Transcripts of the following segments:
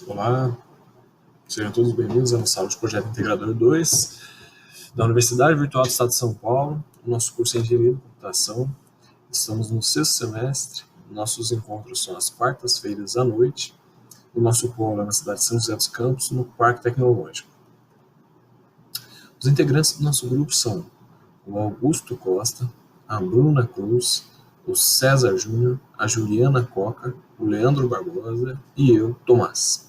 Olá, sejam todos bem-vindos à nossa aula de Projeto Integrador 2 da Universidade Virtual do Estado de São Paulo. O nosso curso é Engenharia de Computação. Estamos no sexto semestre. Nossos encontros são às quartas-feiras à noite. O nosso polo é na cidade de São José dos Campos, no Parque Tecnológico. Os integrantes do nosso grupo são o Augusto Costa, a Bruna Cruz, o César Júnior, a Juliana Coca, o Leandro Barbosa e eu, Tomás.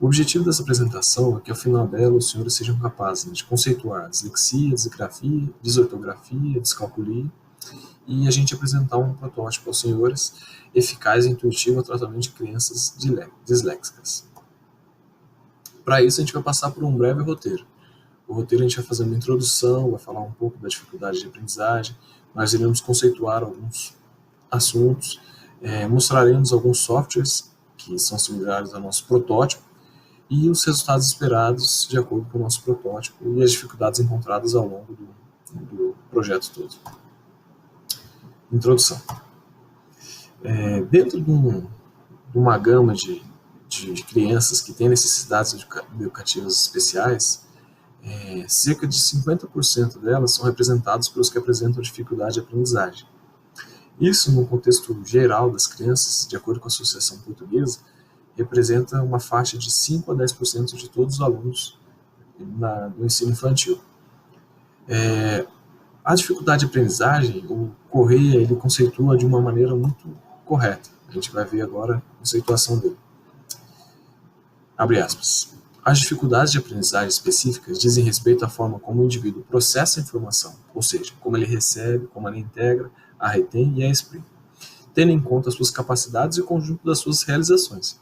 O objetivo dessa apresentação é que, ao final dela, os senhores sejam capazes de conceituar dislexia, disgrafia, desortografia, descalculia, e a gente apresentar um protótipo aos senhores eficaz e intuitivo ao tratamento de crianças disléxicas. Para isso, a gente vai passar por um breve roteiro. O roteiro a gente vai fazer uma introdução, vai falar um pouco da dificuldade de aprendizagem, nós iremos conceituar alguns assuntos, mostraremos alguns softwares que são similares ao nosso protótipo, e os resultados esperados de acordo com o nosso protótipo e as dificuldades encontradas ao longo do projeto todo. Introdução. Dentro de uma gama de crianças que têm necessidades educativas especiais, cerca de 50% delas são representadas pelos que apresentam dificuldade de aprendizagem. Isso, no contexto geral das crianças, de acordo com a Associação Portuguesa, representa uma faixa de 5 a 10% de todos os alunos no ensino infantil. A dificuldade de aprendizagem, o Correia ele conceitua de uma maneira muito correta. A gente vai ver agora a conceituação dele. Abre aspas. As dificuldades de aprendizagem específicas dizem respeito à forma como o indivíduo processa a informação, ou seja, como ele recebe, como ele integra, a retém e a exprime, tendo em conta as suas capacidades e o conjunto das suas realizações.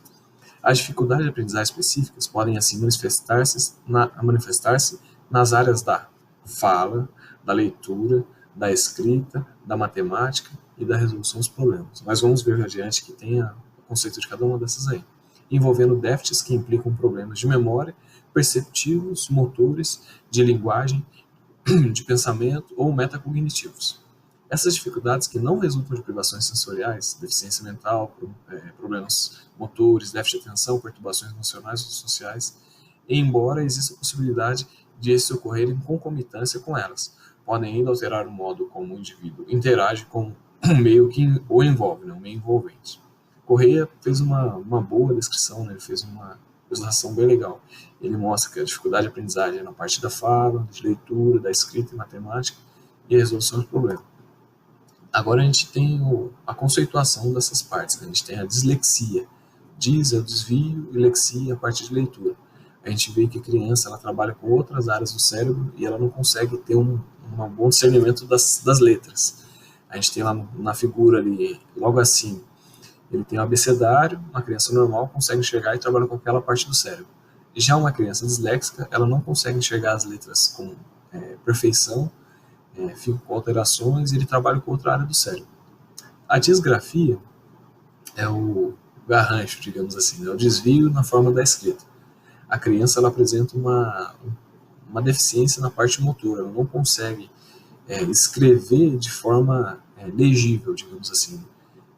As dificuldades de aprendizagem específicas podem, assim, manifestar-se nas áreas da fala, da leitura, da escrita, da matemática e da resolução dos problemas. Mas vamos ver adiante que tem o conceito de cada uma dessas aí, envolvendo déficits que implicam problemas de memória, perceptivos, motores, de linguagem, de pensamento ou metacognitivos. Essas dificuldades que não resultam de privações sensoriais, deficiência mental, problemas motores, déficit de atenção, perturbações emocionais ou sociais, embora exista a possibilidade de esses ocorrerem em concomitância com elas, podem ainda alterar o modo como o indivíduo interage com o meio que o envolve, o meio envolvente. Correia fez uma boa descrição, ele fez uma ilustração bem legal. Ele mostra que a dificuldade de aprendizagem é na parte da fala, de leitura, da escrita e matemática e a resolução de problemas. Agora a gente tem a conceituação dessas partes, né? A gente tem a dislexia. Dis é o desvio e lexia a parte de leitura. A gente vê que a criança ela trabalha com outras áreas do cérebro e ela não consegue ter um bom discernimento das letras. A gente tem lá na figura ali, logo assim, ele tem o abecedário, uma criança normal consegue enxergar e trabalha com aquela parte do cérebro. Já uma criança disléxica, ela não consegue enxergar as letras com perfeição, fica com alterações e ele trabalha com outra área do cérebro. A disgrafia é o garrancho, digamos assim, é o desvio na forma da escrita. A criança ela apresenta uma deficiência na parte motora, ela não consegue escrever de forma legível, digamos assim.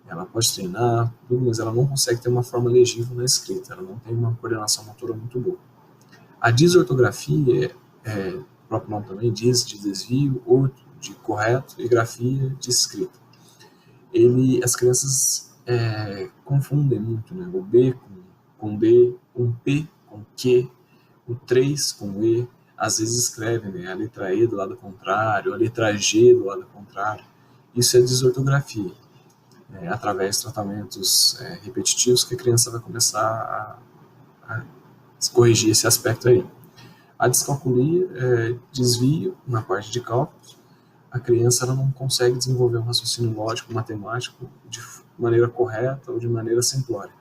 Ela pode treinar, tudo, mas ela não consegue ter uma forma legível na escrita, ela não tem uma coordenação motora muito boa. A desortografia, o próprio nome também diz, de desvio, orto, de correto, e grafia, de escrita. As crianças confundem muito, né? O B com D, um P com Q, o 3 com E, às vezes escrevem, né, a letra E do lado contrário, a letra G do lado contrário. Isso é desortografia. Através de tratamentos repetitivos que a criança vai começar a corrigir esse aspecto aí. A descalculia é desvio na parte de cálculos. A criança ela não consegue desenvolver um raciocínio lógico, matemático de maneira correta ou de maneira simplória.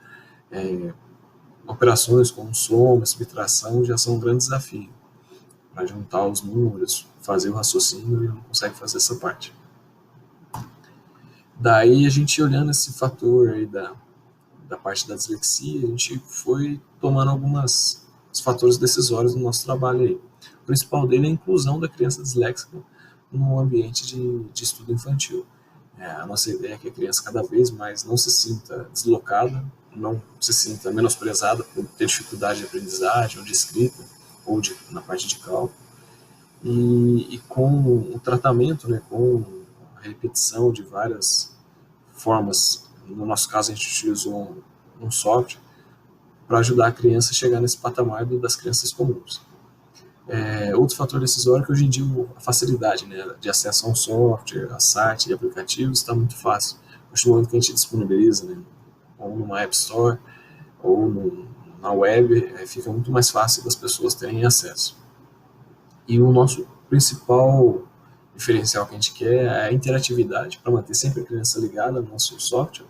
Operações como soma, subtração já são um grande desafio para juntar os números, fazer o raciocínio e não consegue fazer essa parte. Daí a gente olhando esse fator aí da parte da dislexia, a gente foi tomando alguns fatores decisórios no nosso trabalho aí. O principal dele é a inclusão da criança disléxica no ambiente de estudo infantil. A nossa ideia é que a criança cada vez mais não se sinta deslocada não se sinta menosprezada por ter dificuldade de aprendizagem ou de escrita, ou na parte de cálculo. E com o tratamento, né, com a repetição de várias formas, no nosso caso a gente utilizou um software para ajudar a criança a chegar nesse patamar das crianças comuns. Outro fator decisório é que hoje em dia a facilidade, né, de acesso a um software, a site e aplicativos está muito fácil. A partir do momento que a gente disponibiliza, né, ou numa App Store ou na web, fica muito mais fácil das pessoas terem acesso. E o nosso principal diferencial que a gente quer é a interatividade, para manter sempre a criança ligada no nosso software,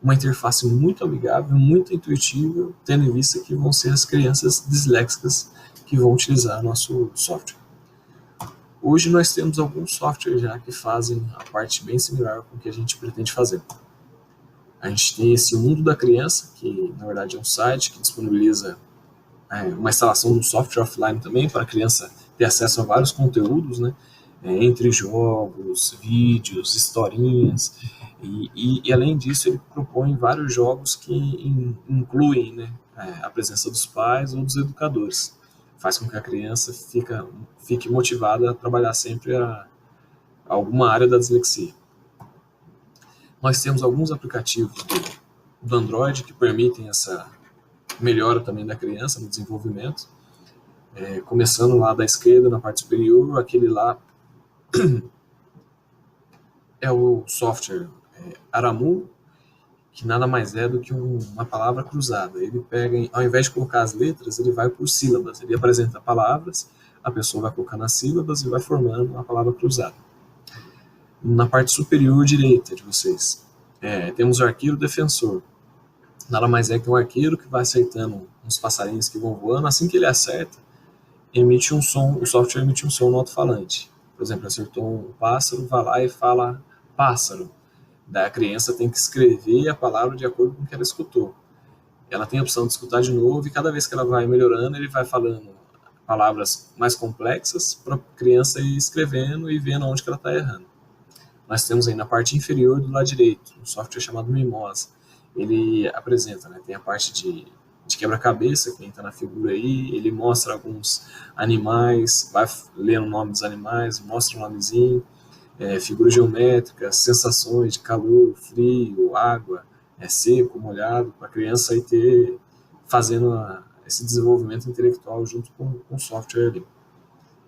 uma interface muito amigável, muito intuitiva, tendo em vista que vão ser as crianças disléxicas que vão utilizar nosso software. Hoje nós temos alguns softwares já que fazem a parte bem similar com o que a gente pretende fazer. A gente tem esse Mundo da Criança, que na verdade é um site que disponibiliza uma instalação do software offline também, para a criança ter acesso a vários conteúdos, né? Entre jogos, vídeos, historinhas, e além disso ele propõe vários jogos que incluem, né, a presença dos pais ou dos educadores. Faz com que a criança fique motivada a trabalhar sempre alguma área da dislexia. Nós temos alguns aplicativos do Android que permitem essa melhora também da criança no desenvolvimento. Começando lá da esquerda, na parte superior, aquele lá é o software Aramu, que nada mais é do que uma palavra cruzada. Ele pega, ao invés de colocar as letras, ele vai por sílabas. Ele apresenta palavras, a pessoa vai colocar nas sílabas e vai formando uma palavra cruzada. Na parte superior direita de vocês, temos o arqueiro defensor. Nada mais é que um arqueiro que vai acertando uns passarinhos que vão voando. Assim que ele acerta, emite um som, o software emite um som no alto-falante. Por exemplo, acertou um pássaro, vai lá e fala pássaro. Daí a criança tem que escrever a palavra de acordo com o que ela escutou. Ela tem a opção de escutar de novo, e cada vez que ela vai melhorando, ele vai falando palavras mais complexas para a criança ir escrevendo e vendo onde que ela está errando. Nós temos aí na parte inferior do lado direito um software chamado Mimosa. Ele apresenta, né, tem a parte de quebra-cabeça, que entra na figura aí, ele mostra alguns animais, vai lendo o nome dos animais, mostra o nomezinho, figuras geométricas, sensações de calor, frio, água, seco, molhado, para a criança aí fazendo esse desenvolvimento intelectual junto com o software ali.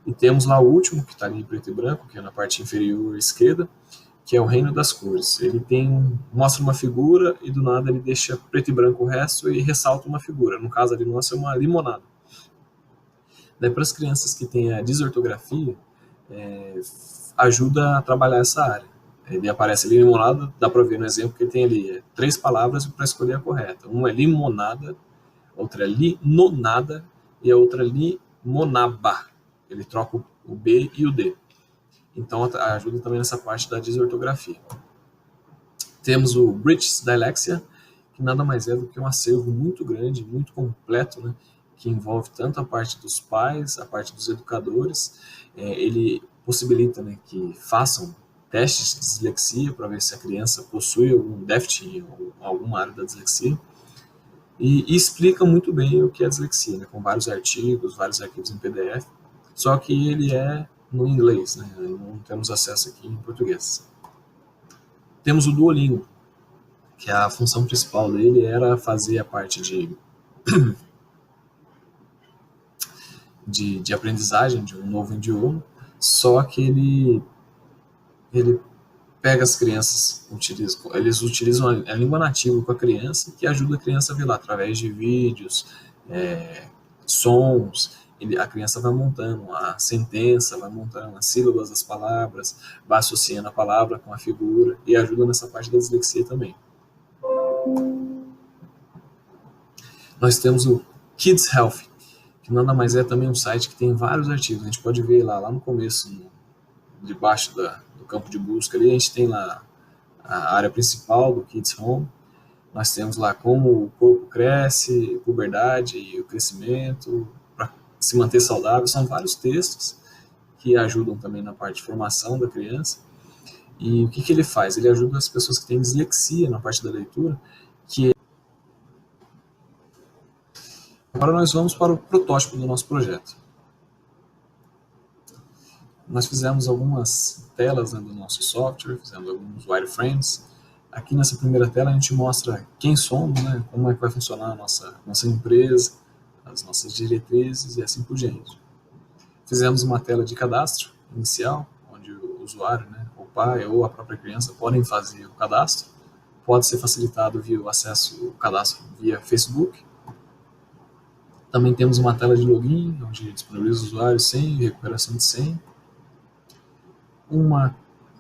E temos lá o último, que está ali em preto e branco, que é na parte inferior esquerda, que é o Reino das Cores. Ele mostra uma figura e do nada ele deixa preto e branco o resto e ressalta uma figura. No caso ali nosso é uma limonada. Daí para as crianças que têm a desortografia, ajuda a trabalhar essa área. Ele aparece ali limonada, dá para ver no exemplo que ele tem ali 3 palavras para escolher a correta. Uma é limonada, outra é linonada e a outra é limonaba. Ele troca o B e o D. Então ajuda também nessa parte da desortografia. Temos o British Dyslexia, que nada mais é do que um acervo muito grande, muito completo, né, que envolve tanto a parte dos pais, a parte dos educadores. Ele possibilita, né, que façam testes de dislexia para ver se a criança possui algum déficit em alguma área da dislexia. E explica muito bem o que é dislexia, né, com vários artigos, vários arquivos em PDF, só que ele é no inglês, né, não temos acesso aqui em português. Temos o Duolingo, que a função principal dele era fazer a parte de aprendizagem de um novo idioma, só que ele pega as crianças, eles utilizam a língua nativa com a criança, que ajuda a criança a ver lá, através de vídeos, sons, a criança vai montando a sentença, vai montando as sílabas das palavras, vai associando a palavra com a figura, e ajuda nessa parte da dislexia também. Nós temos o Kids Health, que nada mais é também um site que tem vários artigos. A gente pode ver lá no começo, debaixo do campo de busca, ali a gente tem lá a área principal do Kids Home. Nós temos lá como o corpo cresce, puberdade e o crescimento, para se manter saudável. São vários textos que ajudam também na parte de formação da criança. E o que ele faz? Ele ajuda as pessoas que têm dislexia na parte da leitura, que Agora nós vamos para o protótipo do nosso projeto. Nós fizemos algumas telas, né, do nosso software, fizemos alguns wireframes. Aqui nessa primeira tela a gente mostra quem somos, né, como é que vai funcionar a nossa empresa, as nossas diretrizes e assim por diante. Fizemos uma tela de cadastro inicial, onde o usuário, né, o pai ou a própria criança podem fazer o cadastro. Pode ser facilitado via o acesso ao cadastro via Facebook. Também temos uma tela de login, onde disponibiliza o usuário senha e recuperação de senha. Uma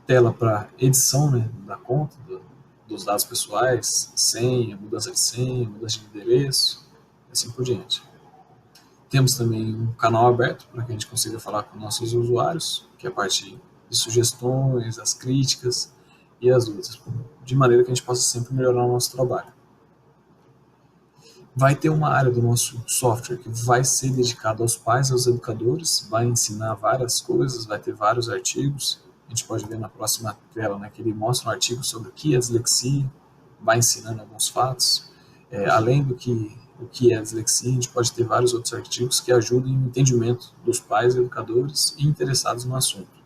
tela para edição, né, da conta, dos dados pessoais, senha, mudança de senha, mudança de endereço, e assim por diante. Temos também um canal aberto para que a gente consiga falar com nossos usuários, que é a parte de sugestões, as críticas e as dúvidas, de maneira que a gente possa sempre melhorar o nosso trabalho. Vai ter uma área do nosso software que vai ser dedicada aos pais e aos educadores, vai ensinar várias coisas, vai ter vários artigos. A gente pode ver na próxima tela, né, que ele mostra um artigo sobre o que é dislexia, vai ensinando alguns fatos. Além do que o que é dislexia, a gente pode ter vários outros artigos que ajudem no entendimento dos pais, educadores e interessados no assunto.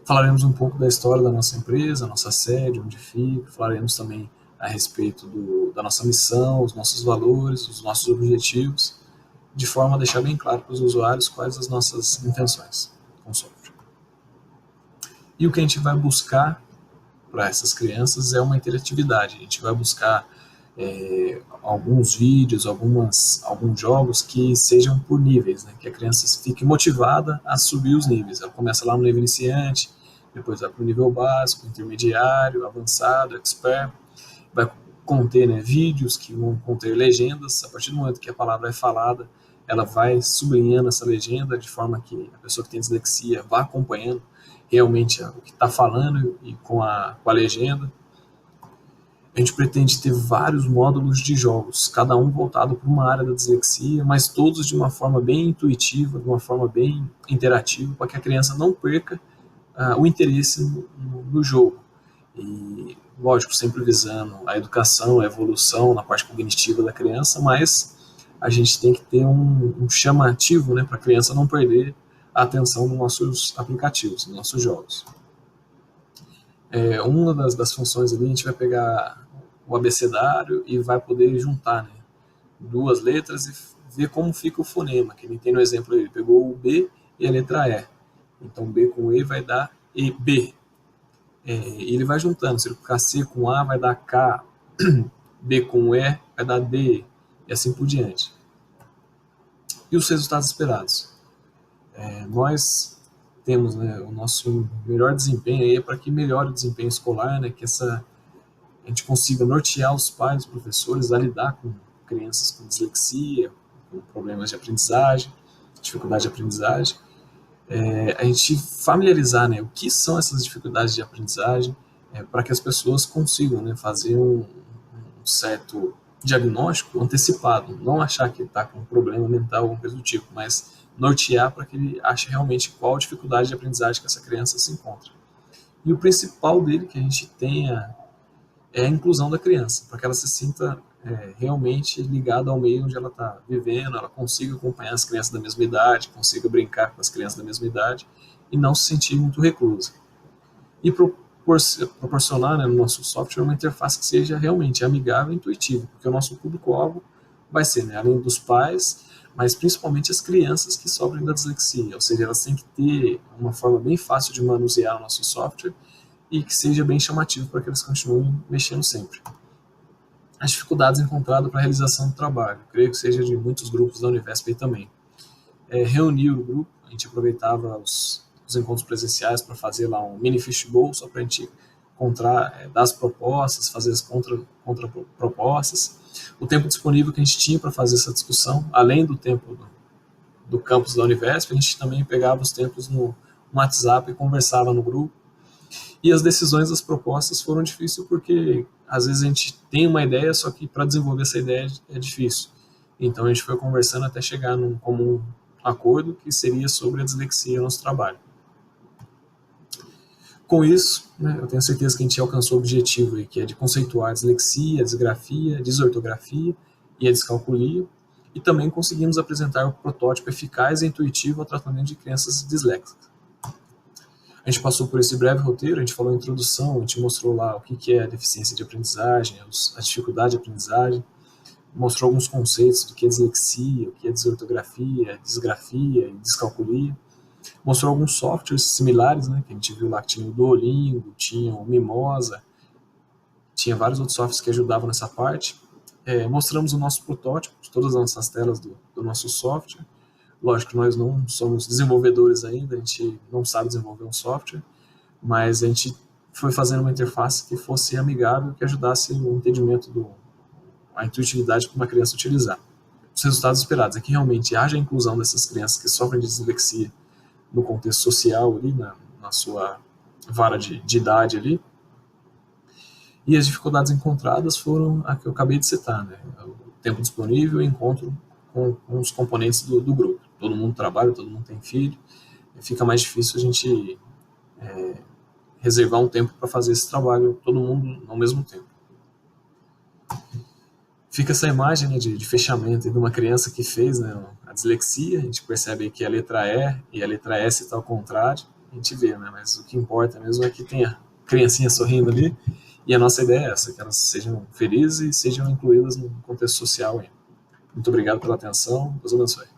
Falaremos um pouco da história da nossa empresa, nossa sede, onde fica, falaremos também a respeito da nossa missão, os nossos valores, os nossos objetivos, de forma a deixar bem claro para os usuários quais as nossas intenções com o software. E o que a gente vai buscar para essas crianças é uma interatividade. A gente vai buscar alguns vídeos, alguns jogos que sejam por níveis, né? Que a criança fique motivada a subir os níveis. Ela começa lá no nível iniciante, depois vai para o nível básico, intermediário, avançado, expert. Vai conter, né, vídeos que vão conter legendas. A partir do momento que a palavra é falada, ela vai sublinhando essa legenda de forma que a pessoa que tem dislexia vá acompanhando realmente o que está falando e com a legenda. A gente pretende ter vários módulos de jogos, cada um voltado para uma área da dislexia, mas todos de uma forma bem intuitiva, de uma forma bem interativa, para que a criança não perca o interesse no jogo. E, lógico, sempre visando a educação, a evolução na parte cognitiva da criança, mas a gente tem que ter um chamativo, né, para a criança não perder a atenção nos nossos aplicativos, nos nossos jogos. Uma das funções ali, a gente vai pegar o abecedário e vai poder juntar, né, duas letras e ver como fica o fonema, que ele tem no exemplo, ele pegou o B e a letra E. Então, B com E vai dar EB. E ele vai juntando, se ele colocar C com A vai dar K, B com E vai dar D, e assim por diante. E os resultados esperados? Nós temos, né, o nosso melhor desempenho aí para que melhore o desempenho escolar, né, que a gente consiga nortear os pais, os professores a lidar com crianças com dislexia, com problemas de aprendizagem, dificuldade de aprendizagem. A gente familiarizar, né, o que são essas dificuldades de aprendizagem, para que as pessoas consigam, né, fazer um certo diagnóstico antecipado, não achar que está com um problema mental, alguma coisa do tipo, mas nortear para que ele ache realmente qual dificuldade de aprendizagem que essa criança se encontra. E o principal dele que a gente tenha é a inclusão da criança, para que ela se sinta realmente ligada ao meio onde ela está vivendo, ela consiga acompanhar as crianças da mesma idade, consiga brincar com as crianças da mesma idade e não se sentir muito reclusa. E proporcionar, né, no nosso software uma interface que seja realmente amigável e intuitiva, porque o nosso público-alvo vai ser, né, além dos pais, mas principalmente as crianças que sofrem da dislexia, ou seja, elas têm que ter uma forma bem fácil de manusear o nosso software e que seja bem chamativo para que eles continuem mexendo sempre. As dificuldades encontradas para a realização do trabalho, creio que seja de muitos grupos da Univesp também. Reunir o grupo, a gente aproveitava os encontros presenciais para fazer lá um mini fishbowl, só para a gente dar as propostas, fazer as contra-propostas. O tempo disponível que a gente tinha para fazer essa discussão, além do tempo do campus da Univesp, a gente também pegava os tempos no WhatsApp e conversava no grupo. E as decisões das propostas foram difíceis porque às vezes a gente tem uma ideia, só que para desenvolver essa ideia é difícil. Então a gente foi conversando até chegar num comum acordo que seria sobre a dislexia no nosso trabalho. Com isso, né, eu tenho certeza que a gente alcançou o objetivo aí, que é de conceituar a dislexia, a disgrafia, a desortografia e a descalculia, e também conseguimos apresentar um protótipo eficaz e intuitivo ao tratamento de crianças disléxicas. A gente passou por esse breve roteiro, a gente falou a introdução, a gente mostrou lá o que é a deficiência de aprendizagem, a dificuldade de aprendizagem, mostrou alguns conceitos do que é dislexia, o que é desortografia, disgrafia e descalculia. Mostrou alguns softwares similares, né, que a gente viu lá que tinha o Duolingo, tinha o Mimosa, tinha vários outros softwares que ajudavam nessa parte. Mostramos o nosso protótipo, todas as nossas telas do nosso software. Lógico, nós não somos desenvolvedores ainda, a gente não sabe desenvolver um software, mas a gente foi fazendo uma interface que fosse amigável, que ajudasse no entendimento a intuitividade para uma criança utilizar. Os resultados esperados é que realmente haja a inclusão dessas crianças que sofrem de dislexia no contexto social ali, na sua vara de idade ali. E as dificuldades encontradas foram a que eu acabei de citar, né? O tempo disponível e encontro com os componentes do grupo. Todo mundo trabalha, todo mundo tem filho, fica mais difícil a gente reservar um tempo para fazer esse trabalho, todo mundo ao mesmo tempo. Fica essa imagem, né, de fechamento de uma criança que fez, né, a dislexia, a gente percebe que a letra E e a letra S está ao contrário, a gente vê, né, mas o que importa mesmo é que tenha criancinha sorrindo ali, e a nossa ideia é essa, que elas sejam felizes e sejam incluídas no contexto social. Muito obrigado pela atenção, Deus abençoe.